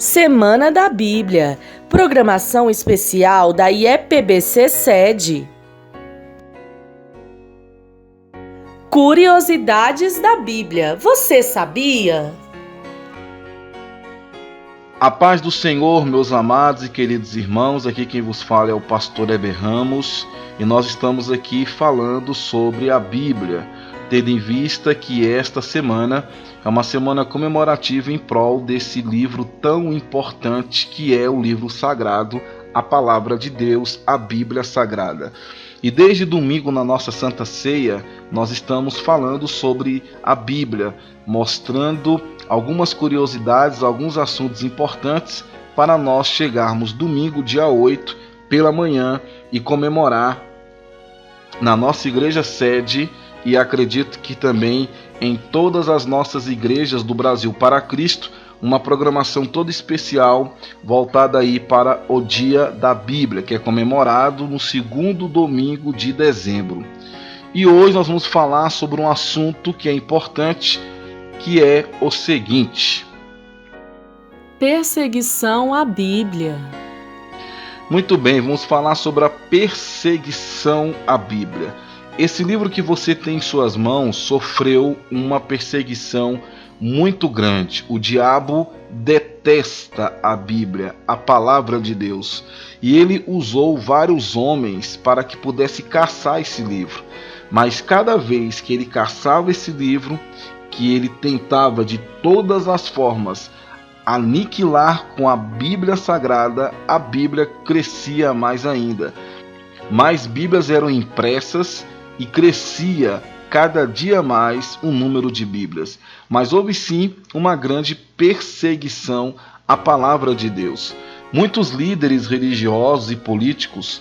Semana da Bíblia, programação especial da IEPBC Sede. Curiosidades da Bíblia, você sabia? A paz do Senhor, meus amados e queridos irmãos, aqui quem vos fala é o pastor Heber Ramos e nós estamos aqui falando sobre a Bíblia, tendo em vista que esta semana é uma semana comemorativa em prol desse livro tão importante que é o livro sagrado, a Palavra de Deus, a Bíblia Sagrada. E desde domingo na nossa Santa Ceia, nós estamos falando sobre a Bíblia, mostrando algumas curiosidades, alguns assuntos importantes para nós chegarmos domingo, dia 8, pela manhã e comemorar na nossa igreja sede e acredito que também em todas as nossas igrejas do Brasil para Cristo, uma programação toda especial voltada aí para o Dia da Bíblia, que é comemorado no segundo domingo de dezembro. E hoje nós vamos falar sobre um assunto que é importante, que é o seguinte: Perseguição à Bíblia. Muito bem, vamos falar sobre a perseguição à Bíblia. Esse livro que você tem em suas mãos sofreu uma perseguição muito grande. O diabo detesta a Bíblia, a palavra de Deus, e ele usou vários homens para que pudesse caçar esse livro. Mas cada vez que ele caçava esse livro, que ele tentava de todas as formas aniquilar com a Bíblia Sagrada, a Bíblia crescia mais ainda. Mais Bíblias eram impressas e crescia cada dia mais o número de Bíblias. Mas houve sim uma grande perseguição à palavra de Deus. Muitos líderes religiosos e políticos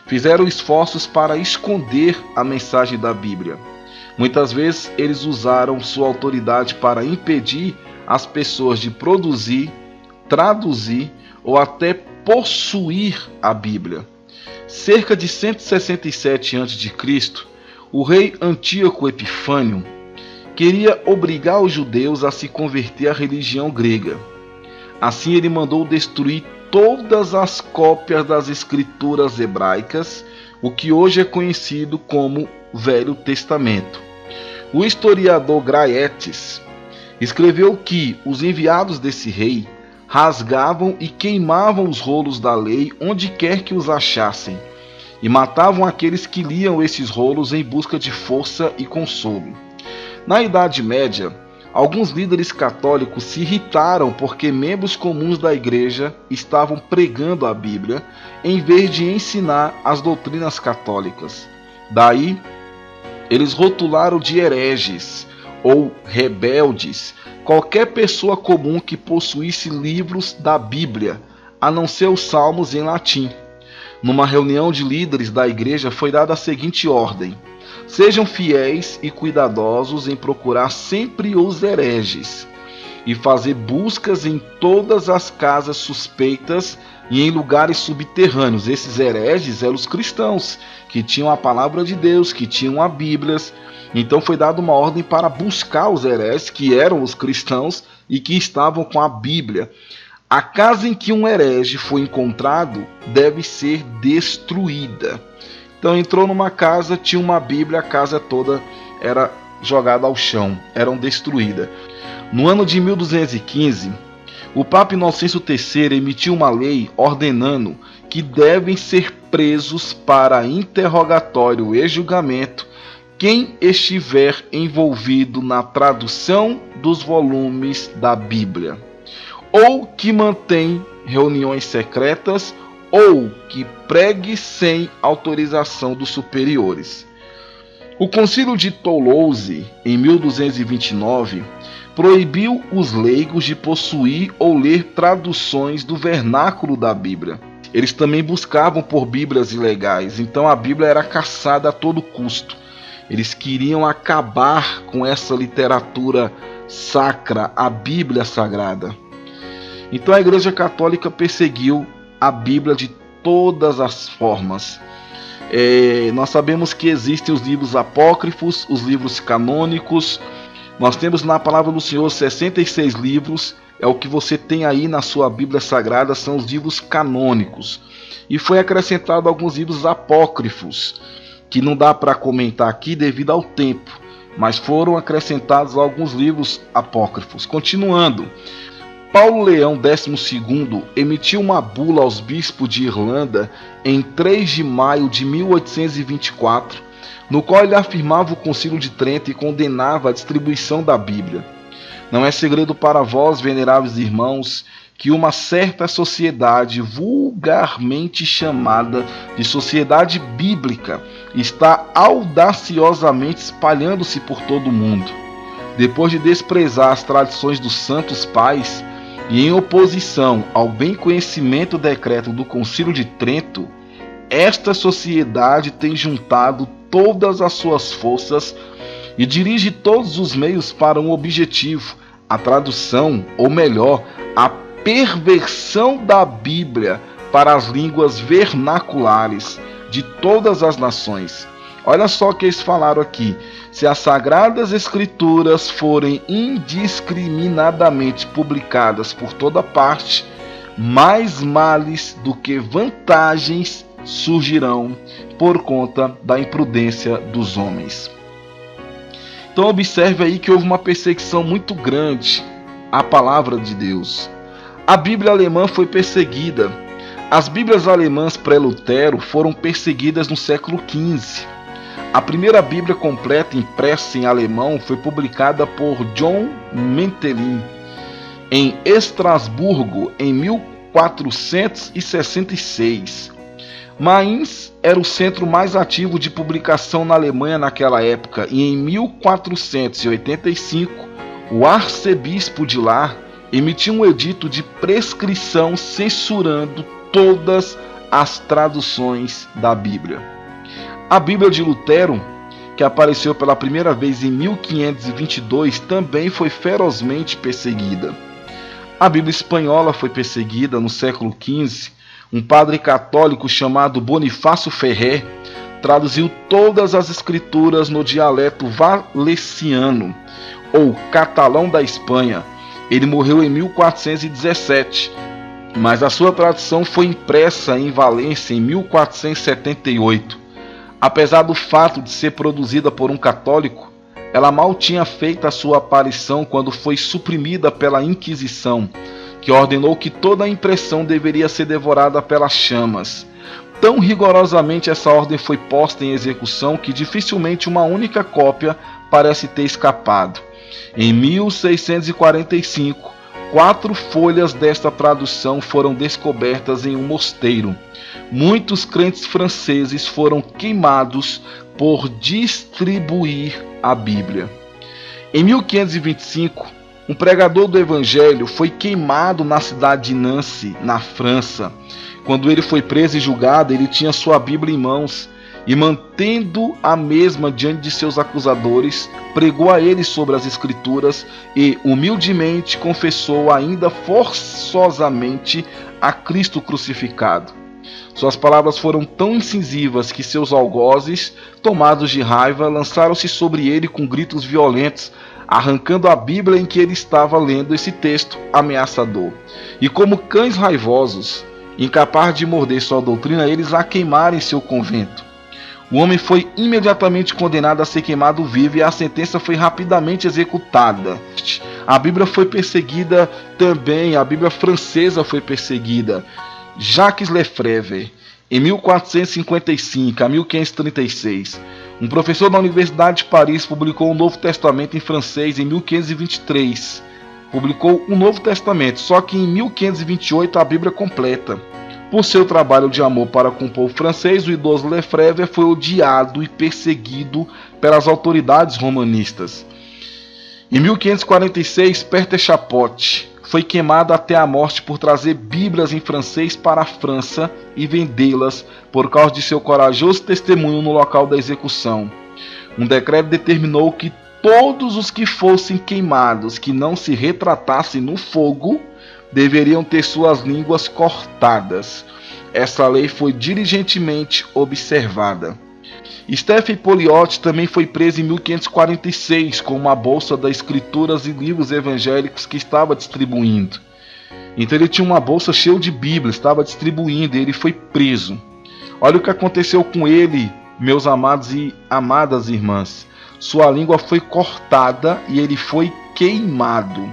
fizeram esforços para esconder a mensagem da Bíblia. Muitas vezes eles usaram sua autoridade para impedir as pessoas de produzir, traduzir ou até possuir a Bíblia. Cerca de 167 a.C., o rei Antíoco Epifânio queria obrigar os judeus a se converter à religião grega. Assim ele mandou destruir todas as cópias das escrituras hebraicas, o que hoje é conhecido como Velho Testamento. O historiador Graetes escreveu que os enviados desse rei rasgavam e queimavam os rolos da lei onde quer que os achassem, e matavam aqueles que liam esses rolos em busca de força e consolo. Na Idade Média, alguns líderes católicos se irritaram porque membros comuns da igreja estavam pregando a Bíblia em vez de ensinar as doutrinas católicas. Daí, eles rotularam de hereges ou rebeldes qualquer pessoa comum que possuísse livros da Bíblia, a não ser os salmos em latim. Numa reunião de líderes da igreja foi dada a seguinte ordem: sejam fiéis e cuidadosos em procurar sempre os hereges e fazer buscas em todas as casas suspeitas e em lugares subterrâneos. Esses hereges eram os cristãos, que tinham a palavra de Deus, que tinham a Bíblia. Então foi dada uma ordem para buscar os hereges, que eram os cristãos e que estavam com a Bíblia. A casa em que um herege foi encontrado deve ser destruída. Então entrou numa casa, tinha uma Bíblia, a casa toda era jogada ao chão, era destruída. No ano de 1215, o Papa Inocêncio III emitiu uma lei ordenando que devem ser presos para interrogatório e julgamento quem estiver envolvido na tradução dos volumes da Bíblia, ou que mantém reuniões secretas, ou que pregue sem autorização dos superiores. O Concílio de Toulouse, em 1229, proibiu os leigos de possuir ou ler traduções do vernáculo da Bíblia. Eles também buscavam por Bíblias ilegais, então a Bíblia era caçada a todo custo. Eles queriam acabar com essa literatura sacra, a Bíblia Sagrada. Então a Igreja Católica perseguiu a Bíblia de todas as formas. Nós sabemos que existem os livros apócrifos, os livros canônicos. Nós temos na Palavra do Senhor 66 livros é o que você tem aí na sua Bíblia Sagrada, são os livros canônicos. E foi acrescentado alguns livros apócrifos, que não dá para comentar aqui devido ao tempo, mas foram acrescentados alguns livros apócrifos. Continuando, Paulo Leão XII emitiu uma bula aos bispos de Irlanda em 3 de maio de 1824, no qual ele afirmava o Concílio de Trento e condenava a distribuição da Bíblia. Não é segredo para vós, veneráveis irmãos, que uma certa sociedade, vulgarmente chamada de Sociedade Bíblica, está audaciosamente espalhando-se por todo o mundo. Depois de desprezar as tradições dos santos pais e em oposição ao bem conhecimento decreto do Concílio de Trento, esta sociedade tem juntado todas as suas forças e dirige todos os meios para um objetivo: a tradução, ou melhor, a perversão da Bíblia para as línguas vernaculares de todas as nações. Olha só o que eles falaram aqui: se as Sagradas Escrituras forem indiscriminadamente publicadas por toda parte, mais males do que vantagens surgirão por conta da imprudência dos homens. Então observe aí que houve uma perseguição muito grande à palavra de Deus. A Bíblia alemã foi perseguida. As Bíblias alemãs pré-Lutero foram perseguidas no século XV. A primeira Bíblia completa impressa em alemão foi publicada por John Mentelin em Estrasburgo em 1466. Mainz era o centro mais ativo de publicação na Alemanha naquela época, e em 1485 o arcebispo de lá emitiu um edito de prescrição censurando todas as traduções da Bíblia. A Bíblia de Lutero, que apareceu pela primeira vez em 1522, também foi ferozmente perseguida. A Bíblia espanhola foi perseguida no século XV. Um padre católico chamado Bonifácio Ferrer traduziu todas as escrituras no dialeto valenciano, ou catalão da Espanha. Ele morreu em 1417, mas a sua tradução foi impressa em Valência em 1478. Apesar do fato de ser produzida por um católico, ela mal tinha feito a sua aparição quando foi suprimida pela Inquisição, que ordenou que toda a impressão deveria ser devorada pelas chamas. Tão rigorosamente essa ordem foi posta em execução que dificilmente uma única cópia parece ter escapado. Em 1645, 4 folhas desta tradução foram descobertas em um mosteiro. Muitos crentes franceses foram queimados por distribuir a Bíblia. Em 1525, um pregador do Evangelho foi queimado na cidade de Nancy, na França. Quando ele foi preso e julgado, ele tinha sua Bíblia em mãos e, mantendo a mesma diante de seus acusadores, pregou a eles sobre as Escrituras e, humildemente, confessou ainda forçosamente a Cristo crucificado. Suas palavras foram tão incisivas que seus algozes, tomados de raiva, lançaram-se sobre ele com gritos violentos, arrancando a Bíblia em que ele estava lendo esse texto ameaçador. E como cães raivosos, incapazes de morder sua doutrina, eles a queimaram em seu convento. O homem foi imediatamente condenado a ser queimado vivo e a sentença foi rapidamente executada. A Bíblia foi perseguida também, a Bíblia francesa foi perseguida. Jacques Lefebvre, em 1455 a 1536, um professor da Universidade de Paris publicou o Novo Testamento em francês em 1523. Publicou o Novo Testamento, só que em 1528 a Bíblia completa. Por seu trabalho de amor para com o povo francês, o idoso Lefebvre foi odiado e perseguido pelas autoridades romanistas. Em 1546, Père Chapotte foi queimado até a morte por trazer Bíblias em francês para a França e vendê-las por causa de seu corajoso testemunho no local da execução. Um decreto determinou que todos os que fossem queimados, que não se retratassem no fogo, deveriam ter suas línguas cortadas. Essa lei foi diligentemente observada. Stephen Poliot também foi preso em 1546 com uma bolsa das escrituras e livros evangélicos que estava distribuindo. Então ele tinha uma bolsa cheia de Bíblias, estava distribuindo e ele foi preso. Olha o que aconteceu com ele, meus amados e amadas irmãs. Sua língua foi cortada e ele foi queimado,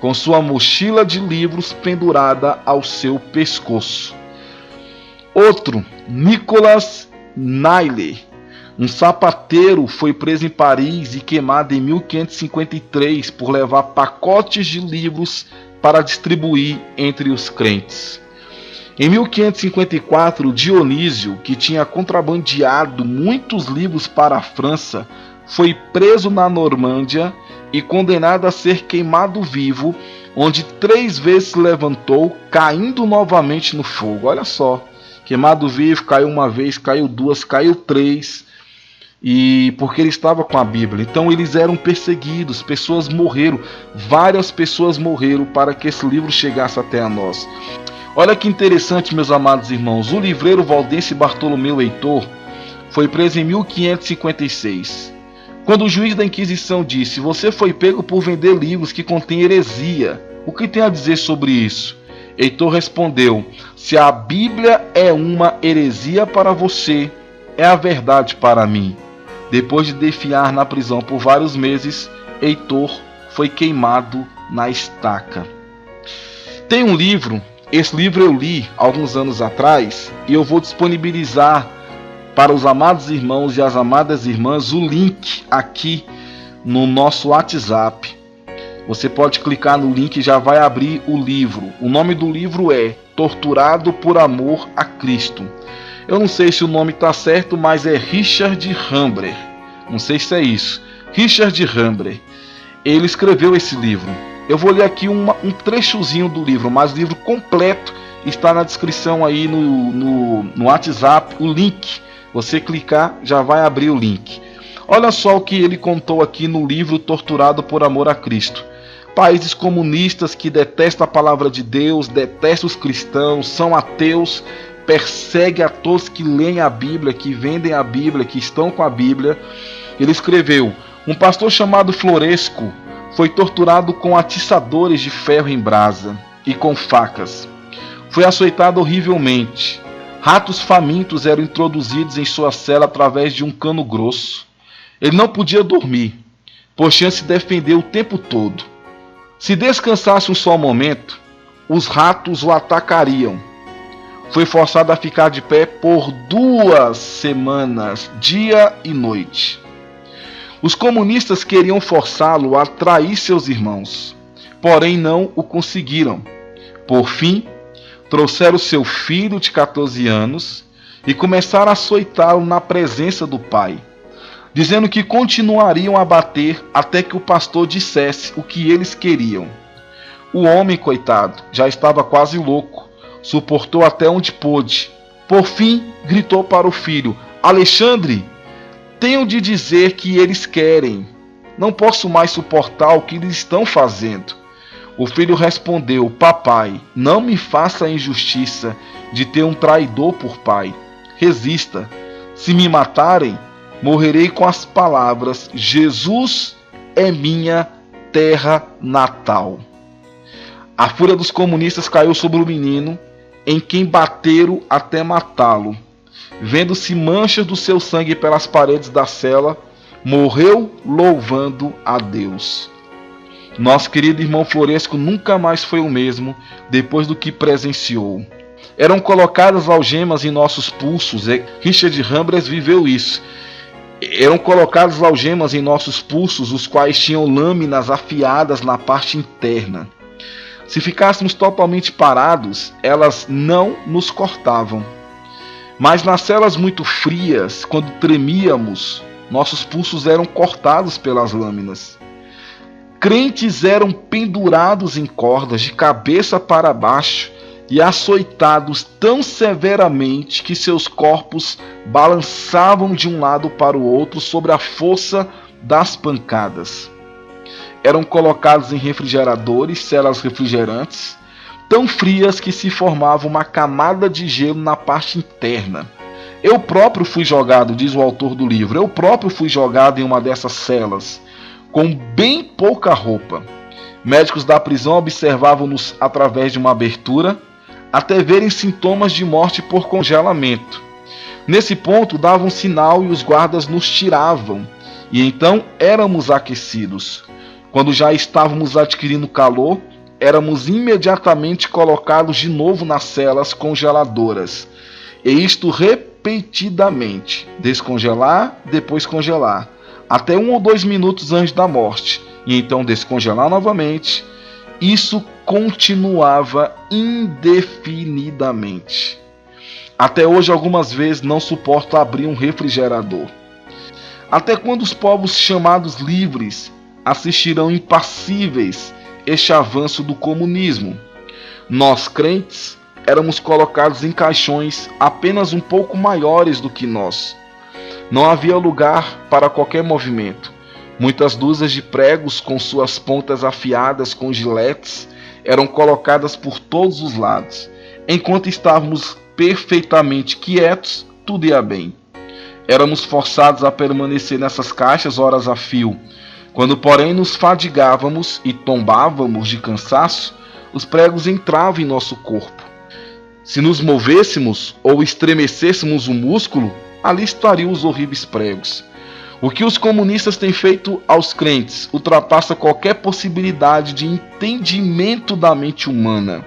com sua mochila de livros pendurada ao seu pescoço. Outro, Nicolas Naillet, um sapateiro, foi preso em Paris e queimado em 1553 por levar pacotes de livros para distribuir entre os crentes. Em 1554, Dionísio, que tinha contrabandeado muitos livros para a França, foi preso na Normândia e condenado a ser queimado vivo, onde 3 vezes se levantou, caindo novamente no fogo. Olha só, queimado vivo, caiu uma vez, caiu 2, caiu 3, e porque ele estava com a Bíblia. Então eles eram perseguidos, pessoas morreram, várias pessoas morreram para que esse livro chegasse até a nós. Olha que interessante, meus amados irmãos, o livreiro valdense Bartolomeu Heitor foi preso em 1556. Quando o juiz da Inquisição disse: "Você foi pego por vender livros que contêm heresia, o que tem a dizer sobre isso?" Heitor respondeu: "Se a Bíblia é uma heresia para você, é a verdade para mim." Depois de definhar na prisão por vários meses, Heitor foi queimado na estaca. Tem um livro, esse livro eu li alguns anos atrás, e eu vou disponibilizar para os amados irmãos e as amadas irmãs o link aqui no nosso WhatsApp. Você pode clicar no link e já vai abrir o livro. O nome do livro é Torturado por Amor a Cristo. Eu não sei se o nome está certo, mas é Richard Rambler. Não sei se é isso. Richard Rambler. Ele escreveu esse livro. Eu vou ler aqui um trechozinho do livro, mas o livro completo está na descrição aí no WhatsApp, o link. Você clicar, já vai abrir o link. Olha só o que ele contou aqui no livro Torturado por Amor a Cristo. Países comunistas que detestam a palavra de Deus, detestam os cristãos, são ateus, perseguem a todos que leem a Bíblia, que vendem a Bíblia, que estão com a Bíblia. Ele escreveu: um pastor chamado Floresco foi torturado com atiçadores de ferro em brasa e com facas. Foi açoitado horrivelmente. Ratos famintos eram introduzidos em sua cela através de um cano grosso. Ele não podia dormir, pois tinha se defender o tempo todo. Se descansasse um só momento, os ratos o atacariam. Foi forçado a ficar de pé por 2 semanas, dia e noite. Os comunistas queriam forçá-lo a trair seus irmãos, porém não o conseguiram. Por fim, trouxeram seu filho de 14 anos e começaram a açoitá-lo na presença do pai, dizendo que continuariam a bater até que o pastor dissesse o que eles queriam. O homem, coitado, já estava quase louco, suportou até onde pôde. Por fim, gritou para o filho: "Alexandre, tenho de dizer que eles querem. Não posso mais suportar o que eles estão fazendo." O filho respondeu: "Papai, não me faça a injustiça de ter um traidor por pai. Resista. Se me matarem, morrerei com as palavras: Jesus é minha terra natal." A fúria dos comunistas caiu sobre o menino, em quem bateram até matá-lo. Vendo-se manchas do seu sangue pelas paredes da cela, morreu louvando a Deus. Nosso querido irmão Floresco nunca mais foi o mesmo depois do que presenciou. Eram colocadas algemas em nossos pulsos. Richard Rambler viveu isso. Eram colocadas algemas em nossos pulsos, os quais tinham lâminas afiadas na parte interna. Se ficássemos totalmente parados, elas não nos cortavam. Mas nas celas muito frias, quando tremíamos, nossos pulsos eram cortados pelas lâminas. Crentes eram pendurados em cordas de cabeça para baixo e açoitados tão severamente que seus corpos balançavam de um lado para o outro sob a força das pancadas. Eram colocados em refrigeradores, celas refrigerantes, tão frias que se formava uma camada de gelo na parte interna. Eu próprio fui jogado, diz o autor do livro, eu próprio fui jogado em uma dessas celas, com bem pouca roupa. Médicos da prisão observavam-nos através de uma abertura, até verem sintomas de morte por congelamento. Nesse ponto, davam um sinal e os guardas nos tiravam, e então éramos aquecidos. Quando já estávamos adquirindo calor, éramos imediatamente colocados de novo nas celas congeladoras, e isto repetidamente, descongelar, depois congelar, até 1 ou 2 minutos antes da morte, e então descongelar novamente. Isso continuava indefinidamente. Até hoje, algumas vezes, não suporto abrir um refrigerador. Até quando os povos chamados livres assistirão impassíveis este avanço do comunismo? Nós, crentes, éramos colocados em caixões apenas um pouco maiores do que nós. Não havia lugar para qualquer movimento. Muitas dúzias de pregos com suas pontas afiadas com giletes eram colocadas por todos os lados. Enquanto estávamos perfeitamente quietos, tudo ia bem. Éramos forçados a permanecer nessas caixas horas a fio. Quando, porém, nos fadigávamos e tombávamos de cansaço, os pregos entravam em nosso corpo. Se nos movêssemos ou estremecêssemos o músculo, ali estariam os horríveis pregos. O que os comunistas têm feito aos crentes ultrapassa qualquer possibilidade de entendimento da mente humana.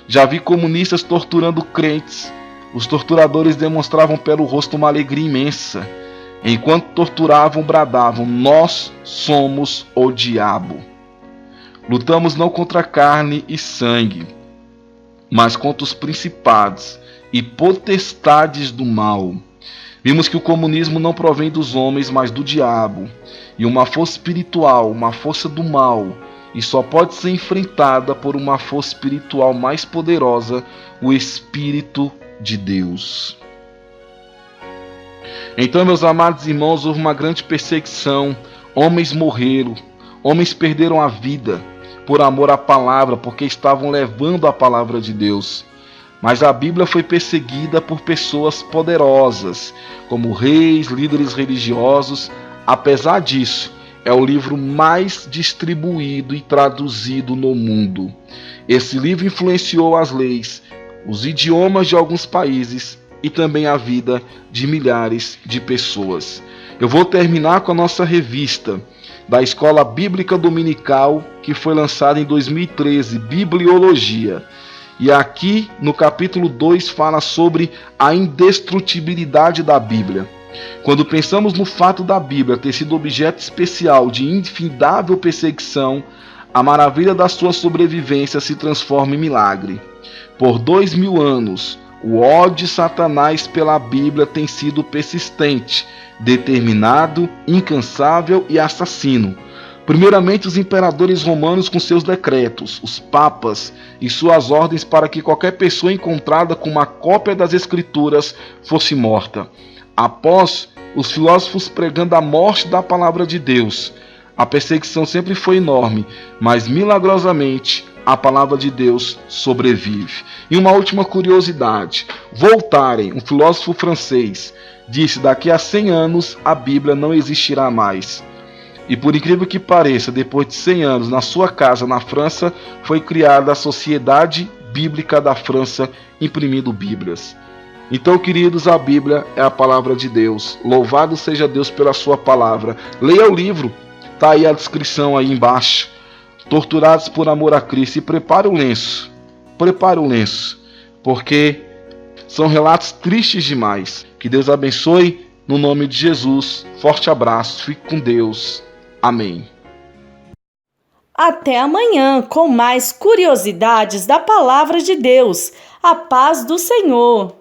Já vi comunistas torturando crentes. Os torturadores demonstravam pelo rosto uma alegria imensa. Enquanto torturavam, bradavam: nós somos o diabo. Lutamos não contra carne e sangue, mas contra os principados e potestades do mal. Vimos que o comunismo não provém dos homens, mas do diabo, e uma força espiritual, uma força do mal, e só pode ser enfrentada por uma força espiritual mais poderosa, o Espírito de Deus. Então, meus amados irmãos, houve uma grande perseguição, homens morreram, homens perderam a vida por amor à palavra, porque estavam levando a palavra de Deus. Mas a Bíblia foi perseguida por pessoas poderosas, como reis, líderes religiosos. Apesar disso, é o livro mais distribuído e traduzido no mundo. Esse livro influenciou as leis, os idiomas de alguns países e também a vida de milhares de pessoas. Eu vou terminar com a nossa revista da Escola Bíblica Dominical, que foi lançada em 2013, Bibliologia. E aqui no capítulo 2 fala sobre a indestrutibilidade da Bíblia. Quando pensamos no fato da Bíblia ter sido objeto especial de infindável perseguição, a maravilha da sua sobrevivência se transforma em milagre. Por 2000 anos, o ódio de Satanás pela Bíblia tem sido persistente, determinado, incansável e assassino. Primeiramente, os imperadores romanos com seus decretos, os papas e suas ordens para que qualquer pessoa encontrada com uma cópia das Escrituras fosse morta. Após, os filósofos pregando a morte da palavra de Deus. A perseguição sempre foi enorme, mas milagrosamente a palavra de Deus sobrevive. E uma última curiosidade: Voltaire, um filósofo francês, disse: daqui a 100 anos a Bíblia não existirá mais. E por incrível que pareça, depois de 100 anos, na sua casa na França, foi criada a Sociedade Bíblica da França, imprimindo Bíblias. Então, queridos, a Bíblia é a palavra de Deus. Louvado seja Deus pela sua palavra. Leia o livro, está aí a descrição aí embaixo. Torturados por amor a Cristo. E prepare o lenço, porque são relatos tristes demais. Que Deus abençoe, no nome de Jesus. Forte abraço, fique com Deus. Amém. Até amanhã com mais curiosidades da Palavra de Deus. A paz do Senhor.